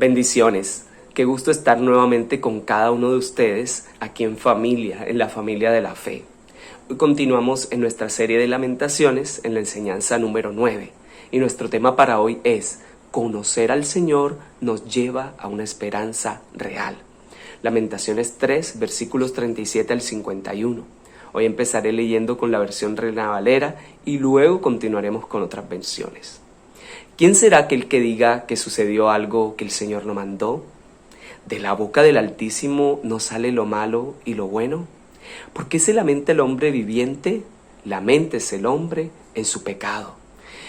Bendiciones. Qué gusto estar nuevamente con cada uno de ustedes aquí en familia, en la familia de la fe. Hoy continuamos en nuestra serie de Lamentaciones en la enseñanza número 9 y nuestro tema para hoy es conocer al Señor nos lleva a una esperanza real. Lamentaciones 3, versículos 37 al 51. Hoy empezaré leyendo con la versión Reina Valera y luego continuaremos con otras versiones. ¿Quién será aquel que diga que sucedió algo que el Señor no mandó? ¿De la boca del Altísimo no sale lo malo y lo bueno? ¿Por qué se lamenta el hombre viviente? Laméntese el hombre en su pecado.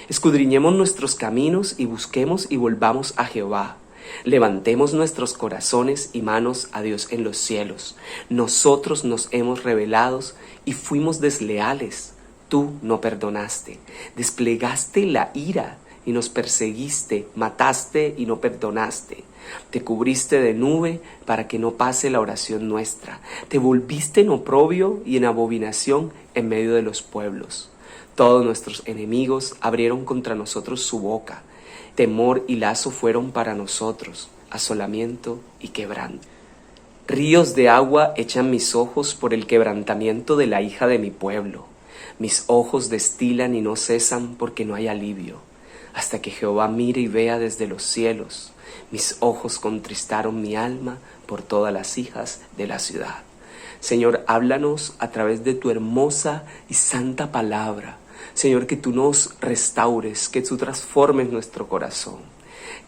Escudriñemos nuestros caminos y busquemos y volvamos a Jehová. Levantemos nuestros corazones y manos a Dios en los cielos. Nosotros nos hemos rebelado y fuimos desleales. Tú no perdonaste. Desplegaste la ira y nos perseguiste, mataste y no perdonaste. Te cubriste de nube para que no pase la oración nuestra. Te volviste en oprobio y en abominación en medio de los pueblos. Todos nuestros enemigos abrieron contra nosotros su boca. Temor y lazo fueron para nosotros, asolamiento y quebranto. Ríos de agua echan mis ojos por el quebrantamiento de la hija de mi pueblo. Mis ojos destilan y no cesan porque no hay alivio. Hasta que Jehová mire y vea desde los cielos. Mis ojos contristaron mi alma por todas las hijas de la ciudad. Señor, háblanos a través de tu hermosa y santa palabra. Señor, que tú nos restaures, que tú transformes nuestro corazón.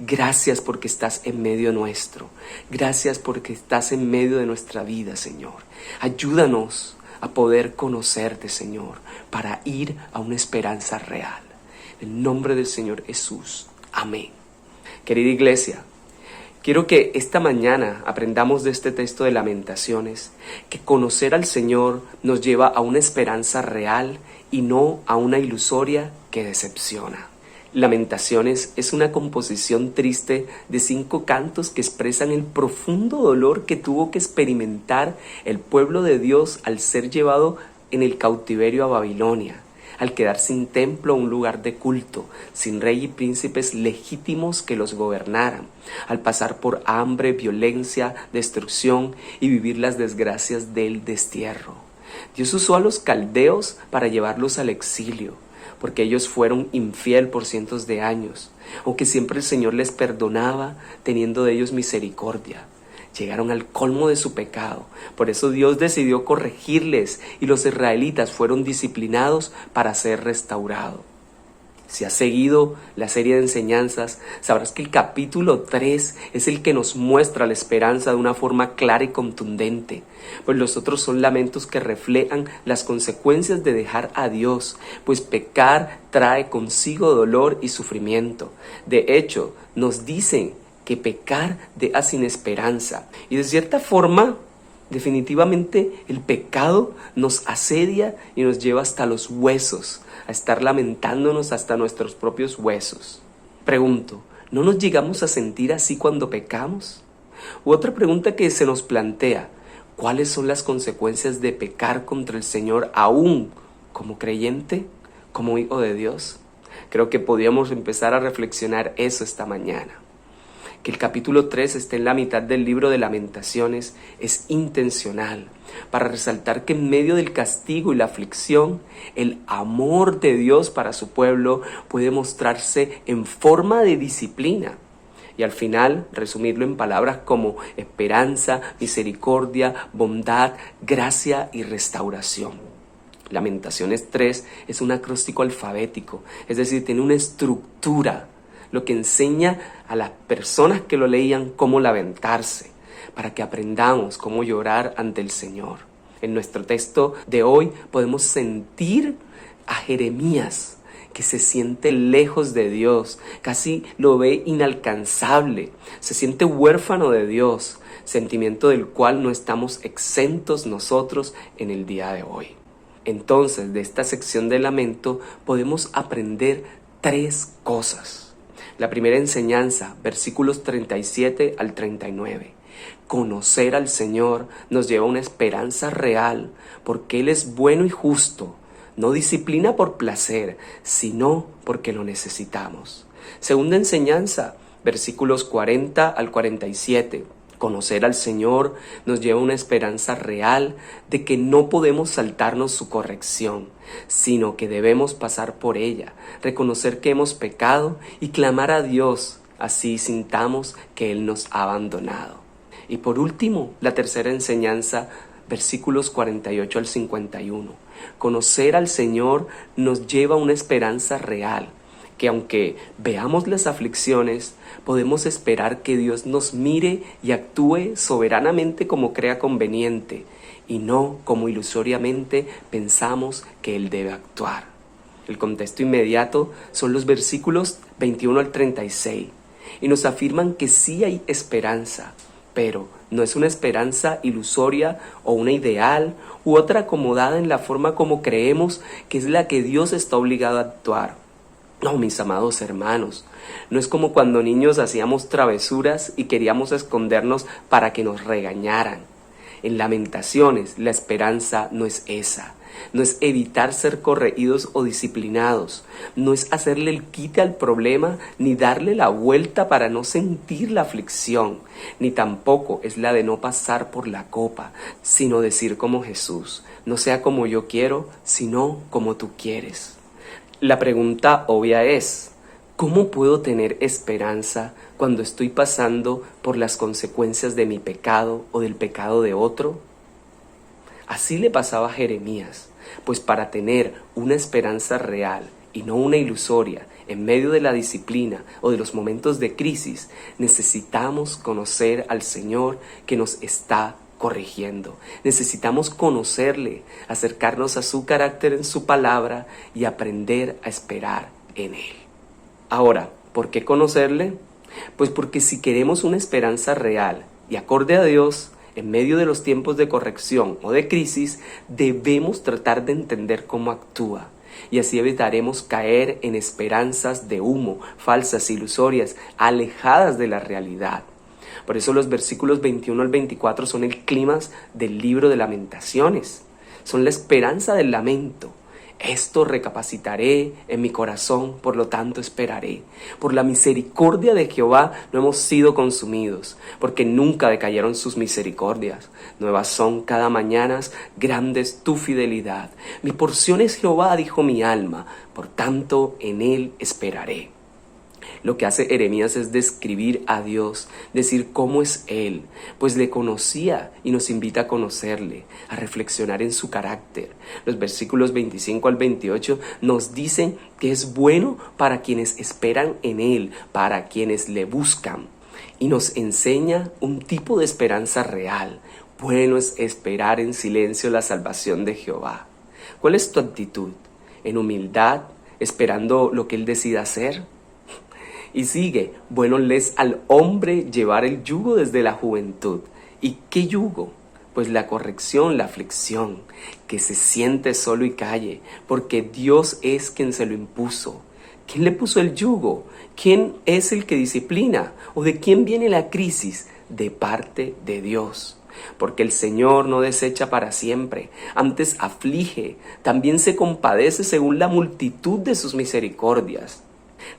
Gracias porque estás en medio nuestro. Gracias porque estás en medio de nuestra vida, Señor. Ayúdanos a poder conocerte, Señor, para ir a una esperanza real. En el nombre del Señor Jesús. Amén. Querida iglesia, quiero que esta mañana aprendamos de este texto de Lamentaciones que conocer al Señor nos lleva a una esperanza real y no a una ilusoria que decepciona. Lamentaciones es una composición triste de 5 cantos que expresan el profundo dolor que tuvo que experimentar el pueblo de Dios al ser llevado en el cautiverio a Babilonia, al quedar sin templo o un lugar de culto, sin rey y príncipes legítimos que los gobernaran, al pasar por hambre, violencia, destrucción y vivir las desgracias del destierro. Dios usó a los caldeos para llevarlos al exilio, porque ellos fueron infiel por cientos de años, aunque siempre el Señor les perdonaba, teniendo de ellos misericordia. Llegaron al colmo de su pecado. Por eso Dios decidió corregirles y los israelitas fueron disciplinados para ser restaurados. Si has seguido la serie de enseñanzas, sabrás que el capítulo 3 es el que nos muestra la esperanza de una forma clara y contundente, pues los otros son lamentos que reflejan las consecuencias de dejar a Dios, pues pecar trae consigo dolor y sufrimiento. De hecho, nos dicen que pecar deja sin esperanza. Y de cierta forma, definitivamente el pecado nos asedia y nos lleva hasta los huesos, a estar lamentándonos hasta nuestros propios huesos. Pregunto, ¿no nos llegamos a sentir así cuando pecamos? U otra pregunta que se nos plantea, ¿cuáles son las consecuencias de pecar contra el Señor aún como creyente, como hijo de Dios? Creo que podríamos empezar a reflexionar eso esta mañana. Que el capítulo 3 esté en la mitad del libro de Lamentaciones es intencional, para resaltar que en medio del castigo y la aflicción, el amor de Dios para su pueblo puede mostrarse en forma de disciplina. Y al final, resumirlo en palabras como esperanza, misericordia, bondad, gracia y restauración. Lamentaciones 3 es un acróstico alfabético, es decir, tiene una estructura, lo que enseña a las personas que lo leían cómo lamentarse, para que aprendamos cómo llorar ante el Señor. En nuestro texto de hoy podemos sentir a Jeremías, que se siente lejos de Dios, casi lo ve inalcanzable, se siente huérfano de Dios, sentimiento del cual no estamos exentos nosotros en el día de hoy. Entonces, de esta sección de lamento podemos aprender 3 cosas. La primera enseñanza, versículos 37 al 39. Conocer al Señor nos lleva a una esperanza real, porque Él es bueno y justo. No disciplina por placer, sino porque lo necesitamos. Segunda enseñanza, versículos 40 al 47. Conocer al Señor nos lleva a una esperanza real de que no podemos saltarnos su corrección, sino que debemos pasar por ella, reconocer que hemos pecado y clamar a Dios, así sintamos que Él nos ha abandonado. Y por último, la tercera enseñanza, versículos 48 al 51. Conocer al Señor nos lleva a una esperanza real, que aunque veamos las aflicciones, podemos esperar que Dios nos mire y actúe soberanamente como crea conveniente, y no como ilusoriamente pensamos que Él debe actuar. El contexto inmediato son los versículos 21 al 36, y nos afirman que sí hay esperanza, pero no es una esperanza ilusoria o una ideal u otra acomodada en la forma como creemos que es la que Dios está obligado a actuar. No, mis amados hermanos, no es como cuando niños hacíamos travesuras y queríamos escondernos para que nos regañaran. En Lamentaciones, la esperanza no es esa. No es evitar ser corregidos o disciplinados. No es hacerle el quite al problema ni darle la vuelta para no sentir la aflicción. Ni tampoco es la de no pasar por la copa, sino decir como Jesús: no sea como yo quiero, sino como tú quieres. La pregunta obvia es: ¿cómo puedo tener esperanza cuando estoy pasando por las consecuencias de mi pecado o del pecado de otro? Así le pasaba a Jeremías, pues para tener una esperanza real y no una ilusoria en medio de la disciplina o de los momentos de crisis, necesitamos conocer al Señor que nos está corrigiendo. Necesitamos conocerle, acercarnos a su carácter en su palabra y aprender a esperar en Él. Ahora, ¿por qué conocerle? Pues porque si queremos una esperanza real y acorde a Dios, en medio de los tiempos de corrección o de crisis, debemos tratar de entender cómo actúa. Y así evitaremos caer en esperanzas de humo, falsas, ilusorias, alejadas de la realidad. Por eso los versículos 21 al 24 son el clímax del libro de Lamentaciones. Son la esperanza del lamento. Esto recapacitaré en mi corazón, por lo tanto esperaré. Por la misericordia de Jehová no hemos sido consumidos, porque nunca decayeron sus misericordias. Nuevas son cada mañana, grande es tu fidelidad. Mi porción es Jehová, dijo mi alma, por tanto en él esperaré. Lo que hace Jeremías es describir a Dios, decir cómo es Él, pues le conocía y nos invita a conocerle, a reflexionar en su carácter. Los versículos 25 al 28 nos dicen que es bueno para quienes esperan en Él, para quienes le buscan. Y nos enseña un tipo de esperanza real. Bueno es esperar en silencio la salvación de Jehová. ¿Cuál es tu actitud? ¿En humildad, esperando lo que Él decida hacer? Y sigue: bueno les al hombre llevar el yugo desde la juventud. ¿Y qué yugo? Pues la corrección, la aflicción, que se siente solo y calle, porque Dios es quien se lo impuso. ¿Quién le puso el yugo? ¿Quién es el que disciplina? ¿O de quién viene la crisis? De parte de Dios. Porque el Señor no desecha para siempre, antes aflige, también se compadece según la multitud de sus misericordias.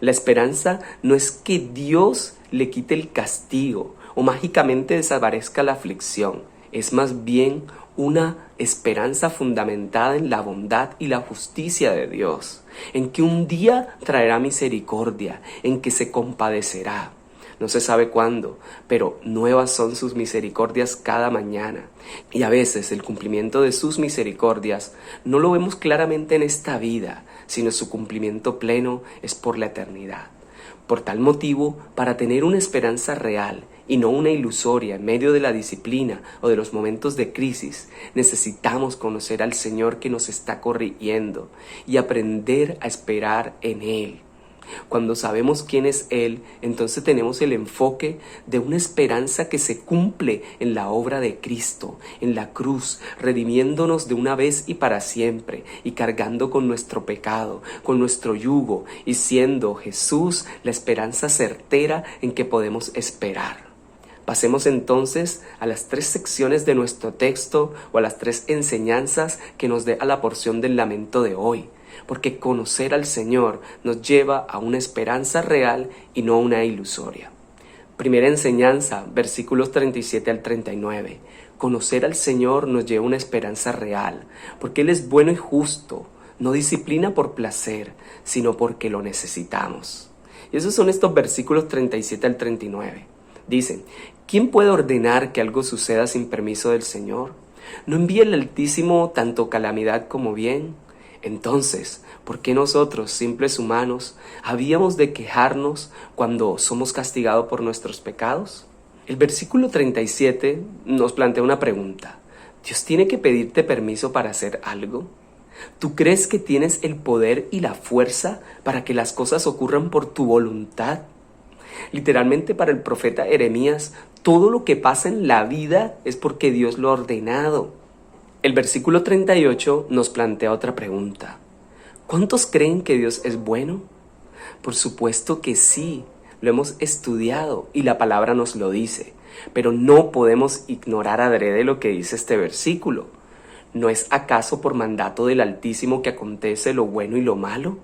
La esperanza no es que Dios le quite el castigo o mágicamente desaparezca la aflicción. Es más bien una esperanza fundamentada en la bondad y la justicia de Dios, en que un día traerá misericordia, en que se compadecerá. No se sabe cuándo, pero nuevas son sus misericordias cada mañana. Y a veces el cumplimiento de sus misericordias no lo vemos claramente en esta vida, sino su cumplimiento pleno es por la eternidad. Por tal motivo, para tener una esperanza real y no una ilusoria en medio de la disciplina o de los momentos de crisis, necesitamos conocer al Señor que nos está corrigiendo y aprender a esperar en Él. Cuando sabemos quién es Él, entonces tenemos el enfoque de una esperanza que se cumple en la obra de Cristo, en la cruz, redimiéndonos de una vez y para siempre, y cargando con nuestro pecado, con nuestro yugo, y siendo Jesús la esperanza certera en que podemos esperar. Pasemos entonces a las 3 secciones de nuestro texto o a las 3 enseñanzas que nos deja la porción del lamento de hoy. Porque conocer al Señor nos lleva a una esperanza real y no a una ilusoria. Primera enseñanza, versículos 37 al 39. Conocer al Señor nos lleva a una esperanza real, porque Él es bueno y justo, no disciplina por placer, sino porque lo necesitamos. Y esos son estos versículos 37 al 39. Dicen, ¿quién puede ordenar que algo suceda sin permiso del Señor? ¿No envía el Altísimo tanto calamidad como bien? Entonces, ¿por qué nosotros, simples humanos, habíamos de quejarnos cuando somos castigados por nuestros pecados? El versículo 37 nos plantea una pregunta. ¿Dios tiene que pedirte permiso para hacer algo? ¿Tú crees que tienes el poder y la fuerza para que las cosas ocurran por tu voluntad? Literalmente para el profeta Jeremías, todo lo que pasa en la vida es porque Dios lo ha ordenado. El versículo 38 nos plantea otra pregunta. ¿Cuántos creen que Dios es bueno? Por supuesto que sí, lo hemos estudiado y la palabra nos lo dice, pero no podemos ignorar adrede lo que dice este versículo. ¿No es acaso por mandato del Altísimo que acontece lo bueno y lo malo?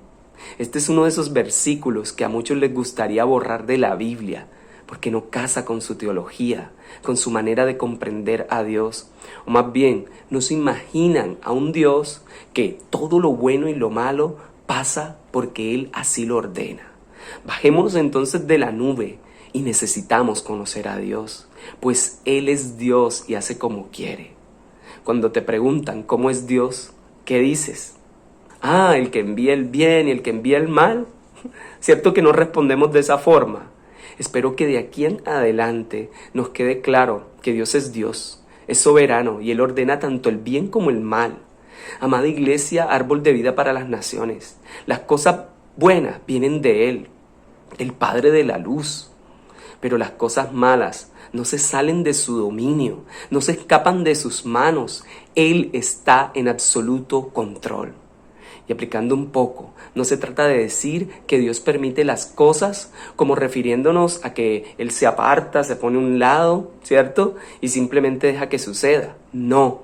Este es uno de esos versículos que a muchos les gustaría borrar de la Biblia, porque no casa con su teología, con su manera de comprender a Dios. O más bien, no se imaginan a un Dios que todo lo bueno y lo malo pasa porque Él así lo ordena. Bajémonos entonces de la nube y necesitamos conocer a Dios, pues Él es Dios y hace como quiere. Cuando te preguntan cómo es Dios, ¿qué dices? El que envía el bien y el que envía el mal. ¿Cierto que no respondemos de esa forma? Espero que de aquí en adelante nos quede claro que Dios, es soberano y Él ordena tanto el bien como el mal. Amada iglesia, árbol de vida para las naciones. Las cosas buenas vienen de Él, del Padre de la luz. Pero las cosas malas no se salen de su dominio, no se escapan de sus manos. Él está en absoluto control. Y aplicando un poco, no se trata de decir que Dios permite las cosas como refiriéndonos a que Él se aparta, se pone a un lado, ¿cierto? Y simplemente deja que suceda. No,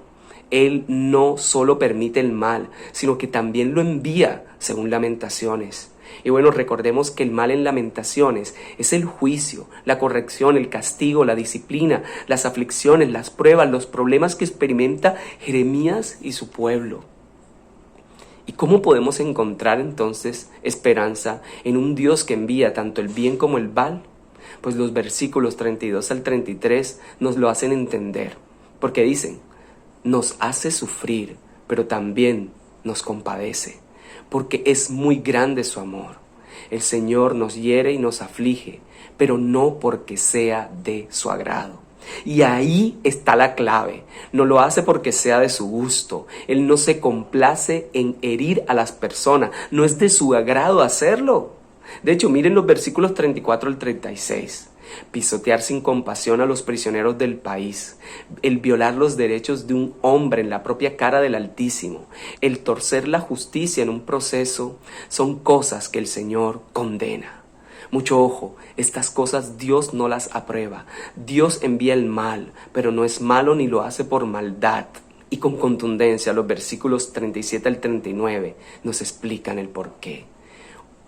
Él no solo permite el mal, sino que también lo envía, según Lamentaciones. Y bueno, recordemos que el mal en Lamentaciones es el juicio, la corrección, el castigo, la disciplina, las aflicciones, las pruebas, los problemas que experimenta Jeremías y su pueblo. ¿Y cómo podemos encontrar entonces esperanza en un Dios que envía tanto el bien como el mal? Pues los versículos 32 al 33 nos lo hacen entender, porque dicen, nos hace sufrir, pero también nos compadece, porque es muy grande su amor. El Señor nos hiere y nos aflige, pero no porque sea de su agrado. Y ahí está la clave. No lo hace porque sea de su gusto. Él no se complace en herir a las personas. No es de su agrado hacerlo. De hecho, miren los versículos 34 al 36. Pisotear sin compasión a los prisioneros del país, el violar los derechos de un hombre en la propia cara del Altísimo, el torcer la justicia en un proceso, son cosas que el Señor condena. Mucho ojo, estas cosas Dios no las aprueba. Dios envía el mal, pero no es malo ni lo hace por maldad. Y con contundencia los versículos 37 al 39 nos explican el porqué.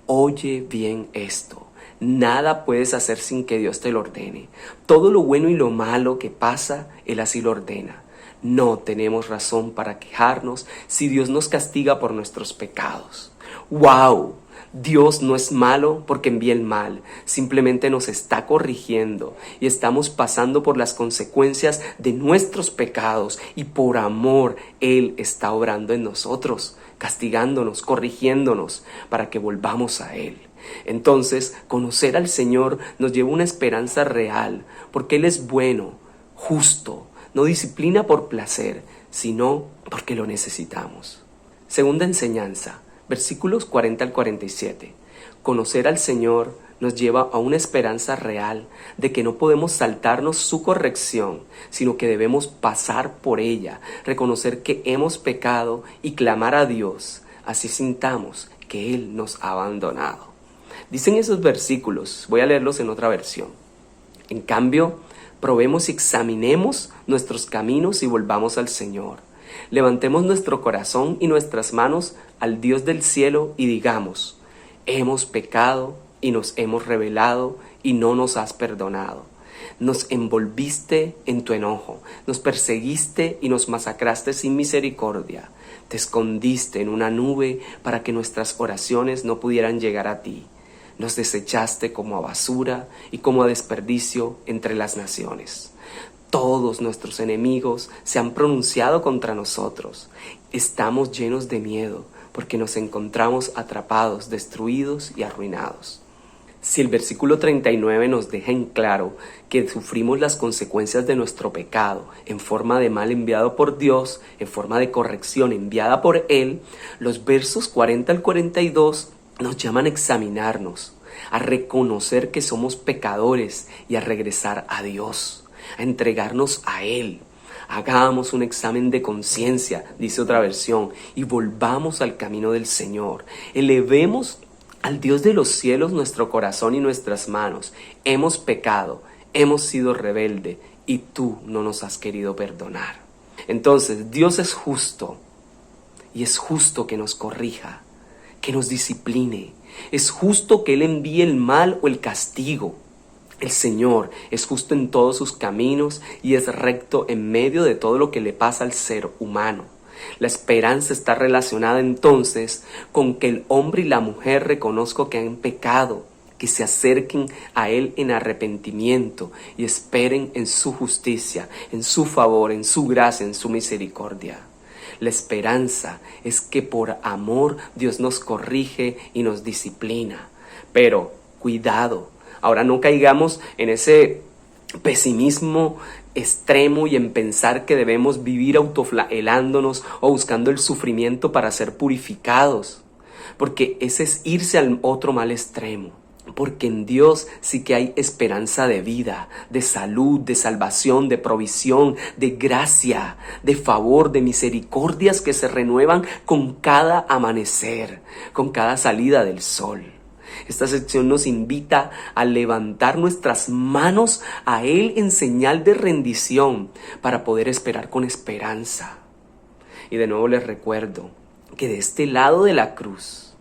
Oye bien esto. Nada puedes hacer sin que Dios te lo ordene. Todo lo bueno y lo malo que pasa, Él así lo ordena. No tenemos razón para quejarnos si Dios nos castiga por nuestros pecados. ¡Wow! Dios no es malo porque envía el mal, simplemente nos está corrigiendo y estamos pasando por las consecuencias de nuestros pecados y por amor Él está obrando en nosotros, castigándonos, corrigiéndonos para que volvamos a Él. Entonces, conocer al Señor nos lleva a una esperanza real, porque Él es bueno, justo, no disciplina por placer, sino porque lo necesitamos. Segunda enseñanza, versículos 40 al 47. Conocer al Señor nos lleva a una esperanza real de que no podemos saltarnos su corrección, sino que debemos pasar por ella, reconocer que hemos pecado y clamar a Dios, así sintamos que Él nos ha abandonado. Dicen esos versículos, voy a leerlos en otra versión. En cambio, probemos y examinemos nuestros caminos y volvamos al Señor. Levantemos nuestro corazón y nuestras manos al Dios del cielo y digamos, hemos pecado y nos hemos rebelado y no nos has perdonado. Nos envolviste en tu enojo, nos perseguiste y nos masacraste sin misericordia. Te escondiste en una nube para que nuestras oraciones no pudieran llegar a ti. Nos desechaste como a basura y como a desperdicio entre las naciones. Todos nuestros enemigos se han pronunciado contra nosotros. Estamos llenos de miedo porque nos encontramos atrapados, destruidos y arruinados. Si el versículo 39 nos deja en claro que sufrimos las consecuencias de nuestro pecado en forma de mal enviado por Dios, en forma de corrección enviada por Él, los versos 40 al 42 nos llaman a examinarnos, a reconocer que somos pecadores y a regresar a Dios, a entregarnos a Él. Hagamos un examen de conciencia, dice otra versión, y volvamos al camino del Señor. Elevemos al Dios de los cielos nuestro corazón y nuestras manos. Hemos pecado, hemos sido rebelde y tú no nos has querido perdonar. Entonces, Dios es justo y es justo que nos corrija, que nos discipline. Es justo que Él envíe el mal o el castigo. El Señor es justo en todos sus caminos y es recto en medio de todo lo que le pasa al ser humano. La esperanza está relacionada entonces con que el hombre y la mujer reconozcan que han pecado, que se acerquen a Él en arrepentimiento y esperen en su justicia, en su favor, en su gracia, en su misericordia. La esperanza es que por amor Dios nos corrige y nos disciplina. Pero cuidado, ahora no caigamos en ese pesimismo extremo y en pensar que debemos vivir autoflagelándonos o buscando el sufrimiento para ser purificados, porque ese es irse al otro mal extremo. Porque en Dios sí que hay esperanza de vida, de salud, de salvación, de provisión, de gracia, de favor, de misericordias que se renuevan con cada amanecer, con cada salida del sol. Esta sección nos invita a levantar nuestras manos a Él en señal de rendición para poder esperar con esperanza. Y de nuevo les recuerdo que de este lado de la cruz,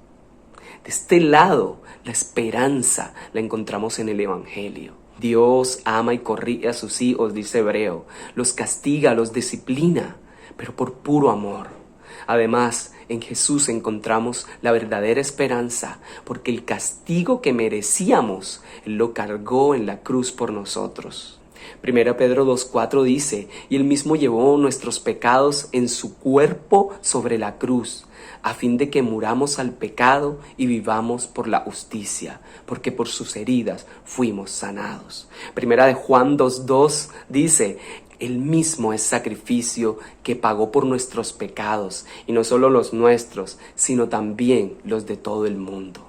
de este lado, la esperanza la encontramos en el Evangelio. Dios ama y corrige a sus hijos, dice Hebreo, los castiga, los disciplina, pero por puro amor. Además, en Jesús encontramos la verdadera esperanza, porque el castigo que merecíamos, Él lo cargó en la cruz por nosotros. 1 Pedro 2:4 dice, y Él mismo llevó nuestros pecados en su cuerpo sobre la cruz, a fin de que muramos al pecado y vivamos por la justicia, porque por sus heridas fuimos sanados. 1 Juan 2:2 dice, Él mismo es sacrificio que pagó por nuestros pecados, y no solo los nuestros, sino también los de todo el mundo.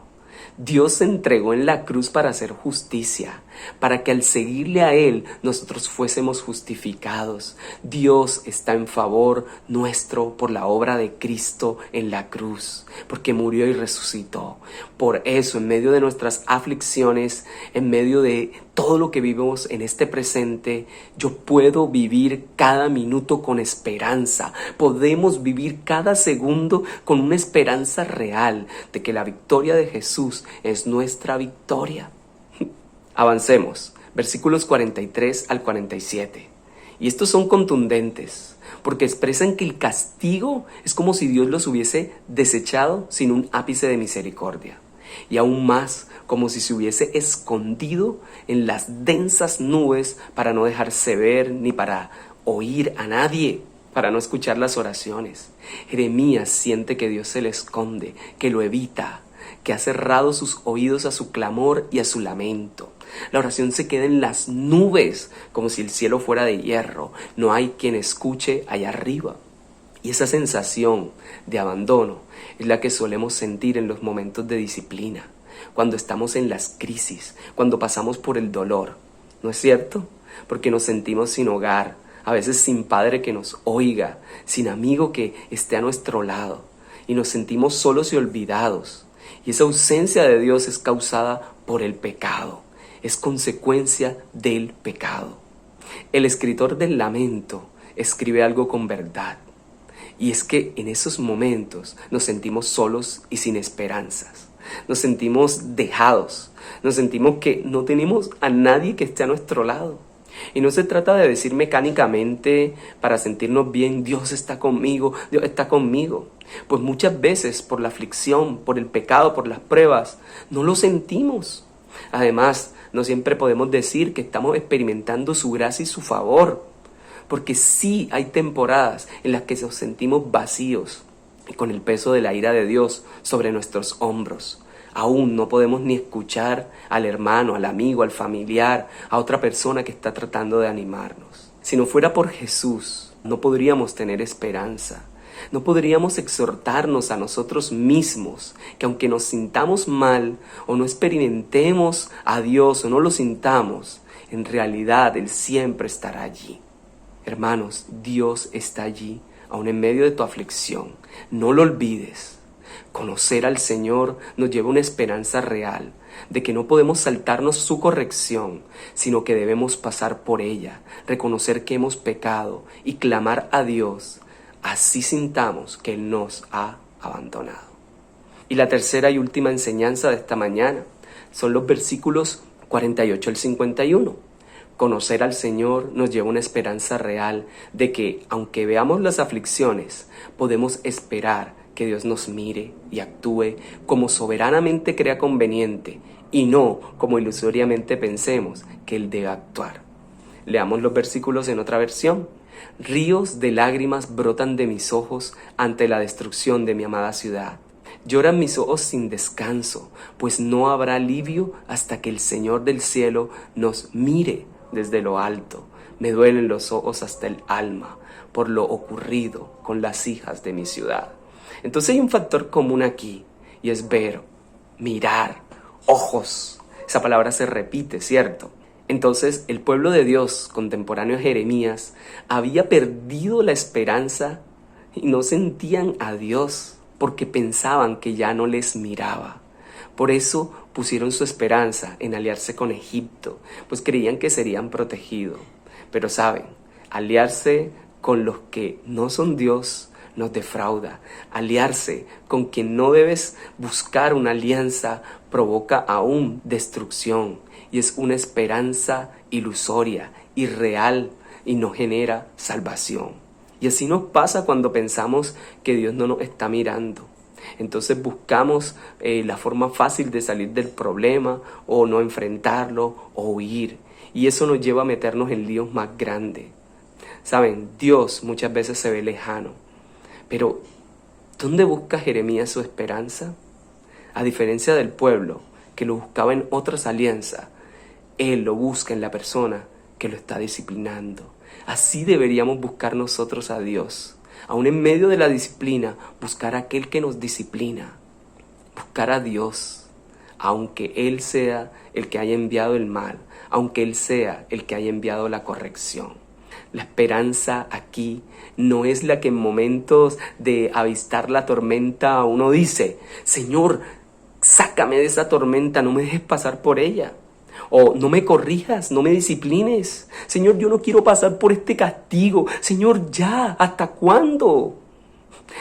Dios se entregó en la cruz para hacer justicia, para que al seguirle a Él nosotros fuésemos justificados. Dios está en favor nuestro por la obra de Cristo en la cruz, porque murió y resucitó. Por eso, en medio de nuestras aflicciones, en medio de todo lo que vivimos en este presente, yo puedo vivir cada minuto con esperanza. Podemos vivir cada segundo con una esperanza real de que la victoria de Jesús es nuestra victoria. Avancemos, versículos 43 al 47. Y estos son contundentes, porque expresan que el castigo es como si Dios los hubiese desechado sin un ápice de misericordia. Y aún más, como si se hubiese escondido en las densas nubes para no dejarse ver ni para oír a nadie, para no escuchar las oraciones. Jeremías siente que Dios se le esconde, que lo evita, que ha cerrado sus oídos a su clamor y a su lamento. La oración se queda en las nubes, como si el cielo fuera de hierro. No hay quien escuche allá arriba. Y esa sensación de abandono es la que solemos sentir en los momentos de disciplina, cuando estamos en las crisis, cuando pasamos por el dolor. ¿No es cierto? Porque nos sentimos sin hogar, a veces sin padre que nos oiga, sin amigo que esté a nuestro lado, y nos sentimos solos y olvidados. Y esa ausencia de Dios es causada por el pecado, es consecuencia del pecado. El escritor del lamento escribe algo con verdad, y es que en esos momentos nos sentimos solos y sin esperanzas. nos sentimos dejados, nos sentimos que no tenemos a nadie que esté a nuestro lado. Y no se trata de decir mecánicamente para sentirnos bien, Dios está conmigo, Dios está conmigo. Pues muchas veces por la aflicción, por el pecado, por las pruebas, no lo sentimos. Además, no siempre podemos decir que estamos experimentando su gracia y su favor. Porque sí hay temporadas en las que nos sentimos vacíos y con el peso de la ira de Dios sobre nuestros hombros. Aún no podemos ni escuchar al hermano, al amigo, al familiar, a otra persona que está tratando de animarnos. Si no fuera por Jesús, no podríamos tener esperanza. No podríamos exhortarnos a nosotros mismos que aunque nos sintamos mal o no experimentemos a Dios o no lo sintamos, en realidad Él siempre estará allí. Hermanos, Dios está allí, aún en medio de tu aflicción. No lo olvides. Conocer al Señor nos lleva a una esperanza real de que no podemos saltarnos su corrección, sino que debemos pasar por ella, reconocer que hemos pecado y clamar a Dios. Así sintamos que Él nos ha abandonado. Y la tercera y última enseñanza de esta mañana son los versículos 48 al 51. Conocer al Señor nos lleva a una esperanza real de que, aunque veamos las aflicciones, podemos esperar que Dios nos mire y actúe como soberanamente crea conveniente y no como ilusoriamente pensemos que Él debe actuar. Leamos los versículos en otra versión. Ríos de lágrimas brotan de mis ojos ante la destrucción de mi amada ciudad. Lloran mis ojos sin descanso, pues no habrá alivio hasta que el Señor del cielo nos mire desde lo alto. Me duelen los ojos hasta el alma por lo ocurrido con las hijas de mi ciudad. Entonces hay un factor común aquí y es ver, mirar, ojos. Esa palabra se repite, ¿cierto? Entonces el pueblo de Dios, contemporáneo a Jeremías, había perdido la esperanza y no sentían a Dios porque pensaban que ya no les miraba. Por eso pusieron su esperanza en aliarse con Egipto, pues creían que serían protegidos. Pero saben, aliarse con los que no son Dios nos defrauda. Aliarse con quien no debes buscar una alianza provoca aún destrucción y es una esperanza ilusoria, irreal y no genera salvación. Y así nos pasa cuando pensamos que Dios no nos está mirando. Entonces buscamos la forma fácil de salir del problema o no enfrentarlo o huir. Y eso nos lleva a meternos en líos más grandes. Saben, Dios muchas veces se ve lejano. Pero, ¿dónde busca Jeremías su esperanza? A diferencia del pueblo, que lo buscaba en otras alianzas, él lo busca en la persona que lo está disciplinando. Así deberíamos buscar nosotros a Dios. Aún en medio de la disciplina, buscar a aquel que nos disciplina. Buscar a Dios, aunque Él sea el que haya enviado el mal, aunque Él sea el que haya enviado la corrección. La esperanza aquí no es la que en momentos de avistar la tormenta uno dice, Señor, sácame de esa tormenta, no me dejes pasar por ella. O no me corrijas, no me disciplines. Señor, yo no quiero pasar por este castigo. Señor, ya, ¿hasta cuándo?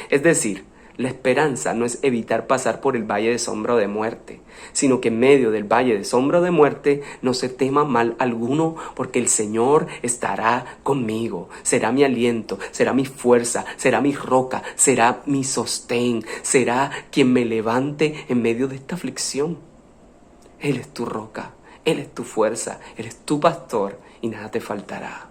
Es decir, la esperanza no es evitar pasar por el valle de sombra o de muerte, sino que en medio del valle de sombra o de muerte no se tema mal alguno, porque el Señor estará conmigo, será mi aliento, será mi fuerza, será mi roca, será mi sostén, será quien me levante en medio de esta aflicción. Él es tu roca, Él es tu fuerza, Él es tu pastor y nada te faltará.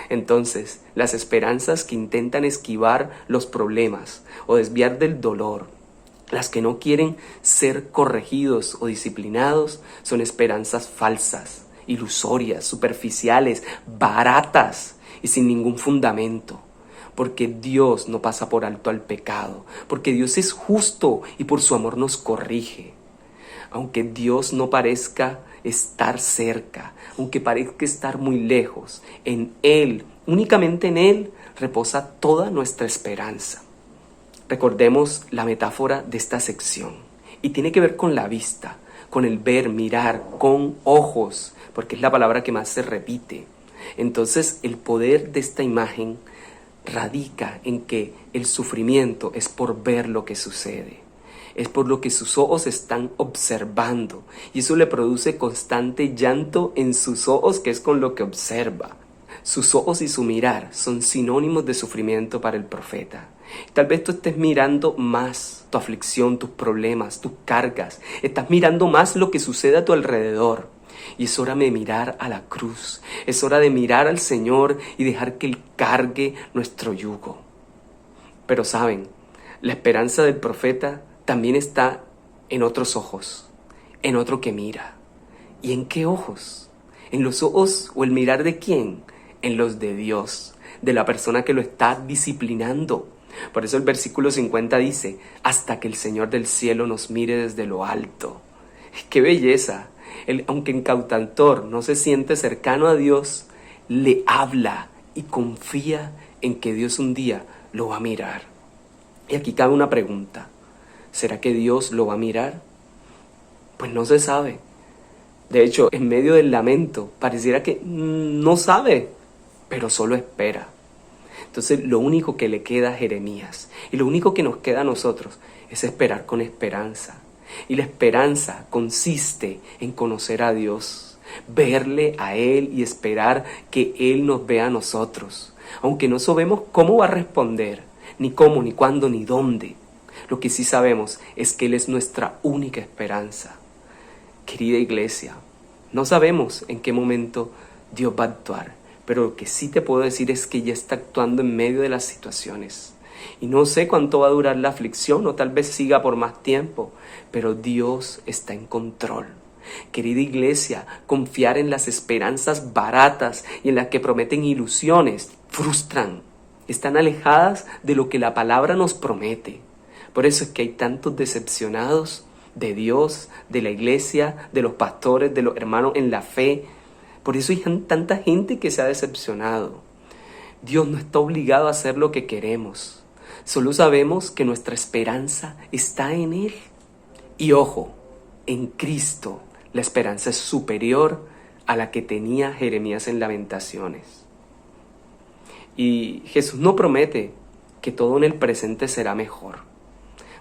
Entonces, las esperanzas que intentan esquivar los problemas o desviar del dolor, las que no quieren ser corregidos o disciplinados, son esperanzas falsas, ilusorias, superficiales, baratas y sin ningún fundamento. Porque Dios no pasa por alto al pecado, porque Dios es justo y por su amor nos corrige. Aunque Dios no parezca estar cerca, aunque parezca estar muy lejos, en Él, únicamente en Él, reposa toda nuestra esperanza. Recordemos la metáfora de esta sección y tiene que ver con la vista, con el ver, mirar, con ojos, porque es la palabra que más se repite. Entonces, el poder de esta imagen radica en que el sufrimiento es por ver lo que sucede. es por lo que sus ojos están observando, y eso le produce constante llanto en sus ojos, que es con lo que observa. Sus ojos y su mirar son sinónimos de sufrimiento para el profeta. Tal vez tú estés mirando más tu aflicción, tus problemas, tus cargas. Estás mirando más lo que sucede a tu alrededor. Y es hora de mirar a la cruz. Es hora de mirar al Señor y dejar que Él cargue nuestro yugo. Pero saben, la esperanza del profeta también está en otros ojos, en otro que mira. ¿Y en qué ojos? ¿En los ojos o el mirar de quién? En los de Dios, de la persona que lo está disciplinando. Por eso el versículo 50 dice, hasta que el Señor del cielo nos mire desde lo alto. ¡Qué belleza! Él, aunque en cautantor no se siente cercano a Dios, le habla y confía en que Dios un día lo va a mirar. Y aquí cabe una pregunta. ¿Será que Dios lo va a mirar? Pues no se sabe. De hecho, en medio del lamento, pareciera que no sabe, pero solo espera. Entonces, lo único que le queda a Jeremías y lo único que nos queda a nosotros es esperar con esperanza. Y la esperanza consiste en conocer a Dios, verle a Él y esperar que Él nos vea a nosotros. Aunque no sabemos cómo va a responder, ni cómo, ni cuándo, ni dónde. Lo que sí sabemos es que Él es nuestra única esperanza. Querida iglesia, no sabemos en qué momento Dios va a actuar, pero lo que sí te puedo decir es que ya está actuando en medio de las situaciones. Y no sé cuánto va a durar la aflicción, o tal vez siga por más tiempo, pero Dios está en control. Querida iglesia, confiar en las esperanzas baratas y en las que prometen ilusiones frustran. Están alejadas de lo que la palabra nos promete. Por eso es que hay tantos decepcionados de Dios, de la iglesia, de los pastores, de los hermanos en la fe. Por eso hay tanta gente que se ha decepcionado. Dios no está obligado a hacer lo que queremos. Solo sabemos que nuestra esperanza está en Él. Y ojo, en Cristo la esperanza es superior a la que tenía Jeremías en Lamentaciones. Y Jesús no promete que todo en el presente será mejor,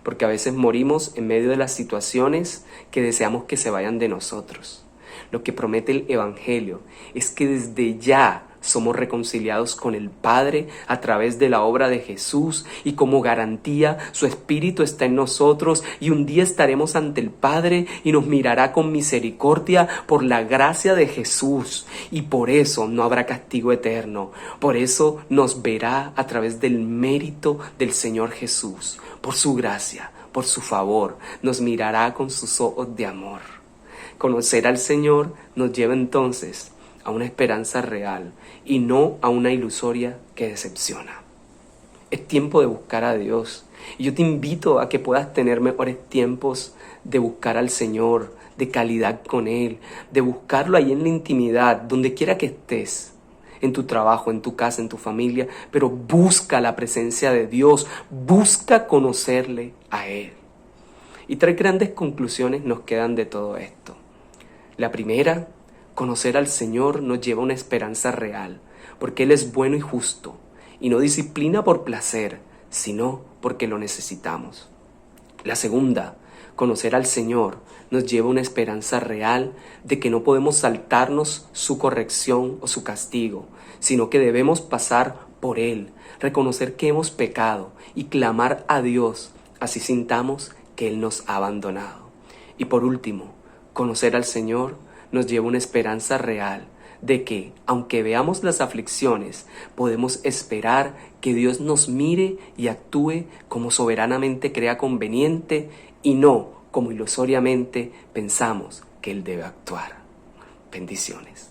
porque a veces morimos en medio de las situaciones que deseamos que se vayan de nosotros. Lo que promete el Evangelio es que desde ya somos reconciliados con el Padre a través de la obra de Jesús, y como garantía su Espíritu está en nosotros, y un día estaremos ante el Padre y nos mirará con misericordia por la gracia de Jesús, y por eso no habrá castigo eterno. Por eso nos verá a través del mérito del Señor Jesús, por su gracia, por su favor, nos mirará con sus ojos de amor. Conocer al Señor nos lleva entonces a una esperanza real y no a una ilusoria que decepciona. Es tiempo de buscar a Dios, y yo te invito a que puedas tener mejores tiempos de buscar al Señor, de calidad con Él, de buscarlo ahí en la intimidad, donde quiera que estés, en tu trabajo, en tu casa, en tu familia, pero busca la presencia de Dios, busca conocerle a Él. Y tres grandes conclusiones nos quedan de todo esto. La primera, conocer al Señor nos lleva a una esperanza real, porque Él es bueno y justo, y no disciplina por placer, sino porque lo necesitamos. La segunda, conocer al Señor nos lleva a una esperanza real de que no podemos saltarnos su corrección o su castigo, sino que debemos pasar por Él, reconocer que hemos pecado y clamar a Dios, así sintamos que Él nos ha abandonado. Y por último, conocer al Señor nos lleva una esperanza real de que, aunque veamos las aflicciones, podemos esperar que Dios nos mire y actúe como soberanamente crea conveniente y no como ilusoriamente pensamos que Él debe actuar. Bendiciones.